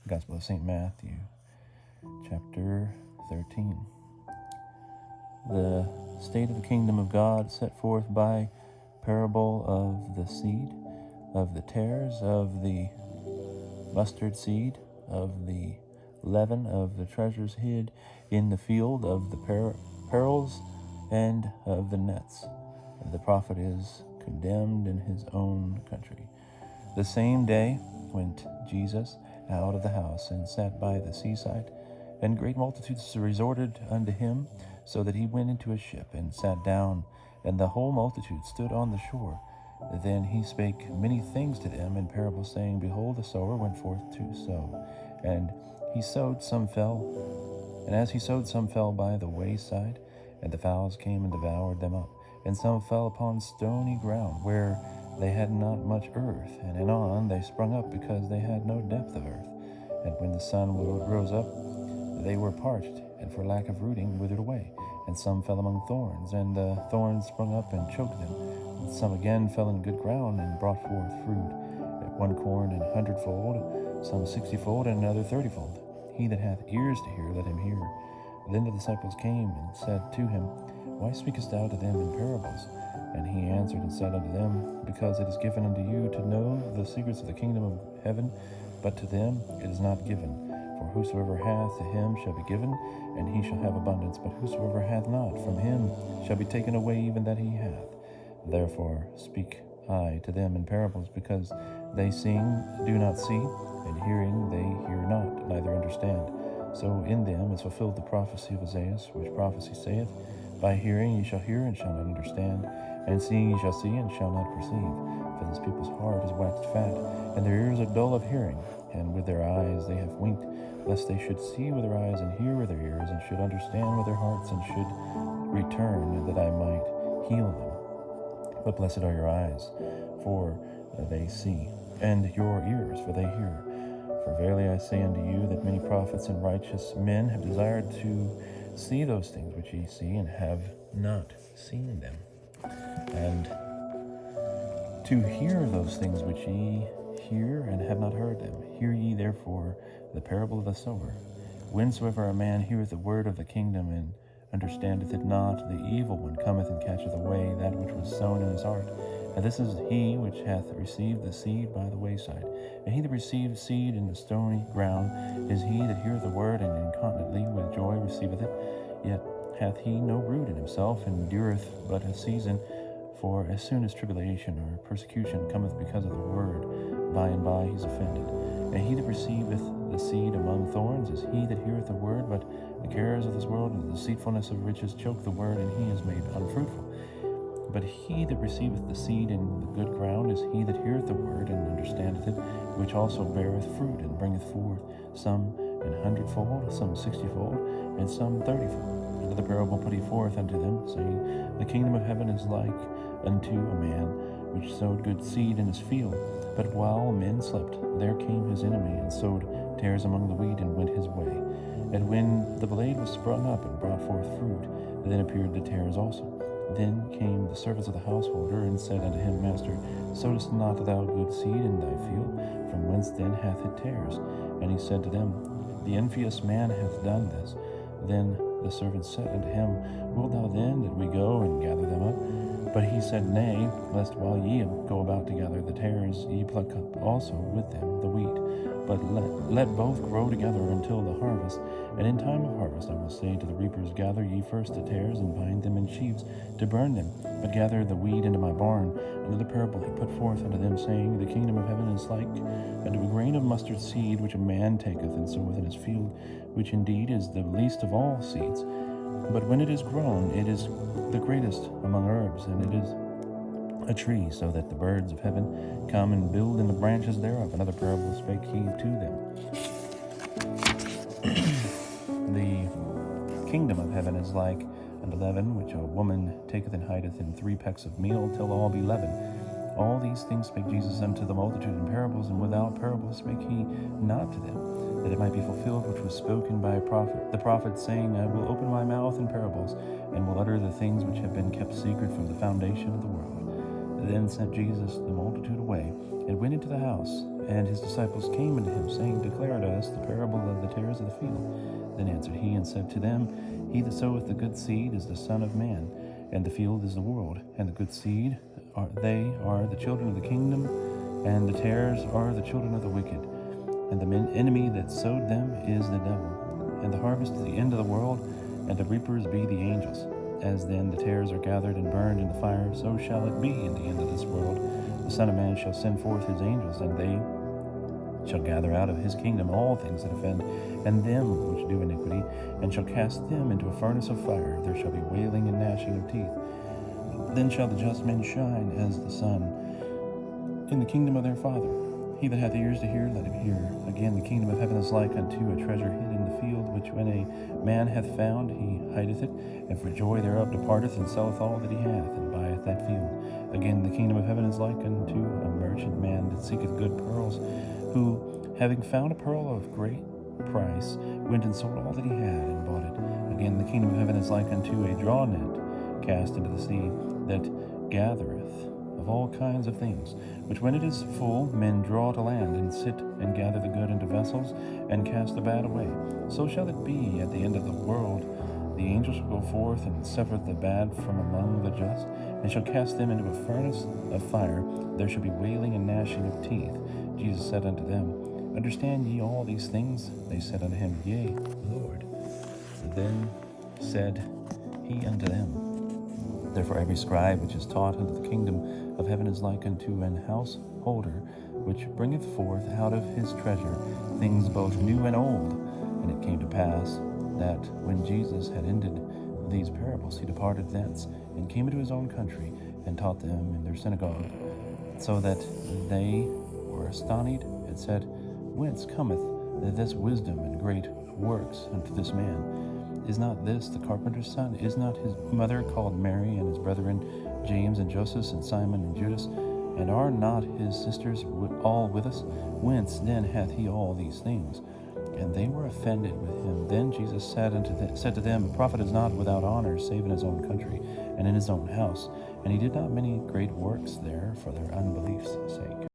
Gospel of St. Matthew, chapter 13. The state of the kingdom of God set forth by parable of the seed, of the tares, of the mustard seed, of the leaven, of the treasures hid in the field, of the perils, and of the nets. The prophet is condemned in his own country. The same day went Jesus out of the house and sat by the seaside, and great multitudes resorted unto him, so that he went into a ship and sat down, and the whole multitude stood on the shore. Then he spake many things to them in parables, saying, Behold, the sower went forth to sow. And he sowed, some fell, and as he sowed, some fell by the wayside, and the fowls came and devoured them up. And some fell upon stony ground, where they had not much earth, and anon they sprung up, because they had no depth of earth. And when the sun rose up, they were parched, and for lack of rooting withered away. And some fell among thorns, and the thorns sprung up and choked them. And some again fell in good ground, and brought forth fruit, one corn an 100-fold, some 60-fold, and another 30-fold. He that hath ears to hear, let him hear. Then the disciples came and said to him, Why speakest thou to them in parables? And he answered and said unto them, Because it is given unto you to know the secrets of the kingdom of heaven, but to them it is not given. For whosoever hath, to him shall be given, and he shall have abundance. But whosoever hath not, from him shall be taken away even that he hath. Therefore speak I to them in parables, because they seeing do not see, and hearing they hear not, neither understand. So in them is fulfilled the prophecy of Isaiah, which prophecy saith, By hearing ye shall hear, and shall not understand, and seeing ye shall see, and shall not perceive. For this people's heart is waxed fat, and their ears are dull of hearing, and with their eyes they have winked, lest they should see with their eyes, and hear with their ears, and should understand with their hearts, and should return, that I might heal them. But blessed are your eyes, for they see, and your ears, for they hear. For verily I say unto you, that many prophets and righteous men have desired to see those things which ye see, and have not seen them, and to hear those things which ye hear, and have not heard them. Hear ye therefore the parable of the sower. Whensoever a man heareth the word of the kingdom, and understandeth it not, the evil one cometh and catcheth away that which was sown in his heart. And this is he which hath received the seed by the wayside. And he that received seed in the stony ground is he that heareth the word, and incontinently with joy receiveth it. Yet hath he no root in himself, and endureth but a season. For as soon as tribulation or persecution cometh because of the word, by and by he is offended. And he that receiveth the seed among thorns is he that heareth the word, but the cares of this world and the deceitfulness of riches choke the word, and he is made unfruitful. But he that receiveth the seed in the good ground is he that heareth the word, and understandeth it, which also beareth fruit, and bringeth forth some an 100-fold, some 60-fold, and some 30-fold. And the parable put he forth unto them, saying, The kingdom of heaven is like unto a man which sowed good seed in his field. But while men slept, there came his enemy, and sowed tares among the wheat, and went his way. And when the blade was sprung up and brought forth fruit, then appeared the tares also. Then came the servants of the householder, and said unto him, Master, sowest not thou good seed in thy field? From whence then hath it tares? And he said to them, The envious man hath done this. Then the servants said unto him, Wilt thou then that we go and gather them up? But he said, Nay, lest while ye go about to gather the tares, ye pluck up also with them the wheat. But let both grow together until the harvest. And in time of harvest I will say to the reapers, Gather ye first the tares, and bind them in sheaves, to burn them, but gather the wheat into my barn. Another parable he put forth unto them, saying, The kingdom of heaven is like unto a grain of mustard seed, which a man taketh and soweth in his field, which indeed is the least of all seeds. But when it is grown, it is the greatest among herbs, and it is a tree, so that the birds of heaven come and build in the branches thereof. Another parable spake he to them. The kingdom of heaven is like unto leaven, which a woman taketh and hideth in 3 pecks of meal, till all be leavened. All these things spake Jesus unto the multitude in parables, and without parables spake he not to them, that it might be fulfilled which was spoken by the prophet, saying, I will open my mouth in parables, and will utter the things which have been kept secret from the foundation of the world. Then sent Jesus the multitude away, and went into the house, and his disciples came unto him, saying, Declare to us the parable of the tares of the field. Then answered he and said to them, He that soweth the good seed is the Son of Man, and the field is the world, and the good seed are the children of the kingdom, and the tares are the children of the wicked. And the enemy that sowed them is the devil. And the harvest is the end of the world, and the reapers be the angels. As then the tares are gathered and burned in the fire, so shall it be in the end of this world. The Son of Man shall send forth his angels, and they shall gather out of his kingdom all things that offend, and them which do iniquity, and shall cast them into a furnace of fire. There shall be wailing and gnashing of teeth. Then shall the just men shine as the sun in the kingdom of their Father. He that hath ears to hear, let him hear. Again, the kingdom of heaven is like unto a treasure hid in the field, which when a man hath found, he hideth it, and for joy thereof departeth, and selleth all that he hath, and buyeth that field. Again, the kingdom of heaven is like unto a merchant man that seeketh good pearls, who, having found a pearl of great price, went and sold all that he had, and bought it. Again, the kingdom of heaven is like unto a draw net cast into the sea, that gathereth of all kinds of things, which when it is full, men draw to land, and sit and gather the good into vessels, and cast the bad away. So shall it be at the end of the world. The angels shall go forth and sever the bad from among the just, and shall cast them into a furnace of fire. There shall be wailing and gnashing of teeth. Jesus said unto them, Understand ye all these things? They said unto him, Yea, Lord. Then said he unto them, Therefore every scribe which is taught unto the kingdom of heaven is like unto an householder, which bringeth forth out of his treasure things both new and old. And it came to pass that when Jesus had ended these parables, he departed thence, and came into his own country, and taught them in their synagogue, so that they were astonished, and said, Whence cometh this wisdom and great works unto this man? Is not this the carpenter's son? Is not his mother called Mary, and his brethren James and Joseph and Simon and Judas? And are not his sisters all with us? Whence then hath he all these things? And they were offended with him. Then Jesus said to them, A prophet is not without honor, save in his own country and in his own house. And he did not many great works there for their unbelief's sake.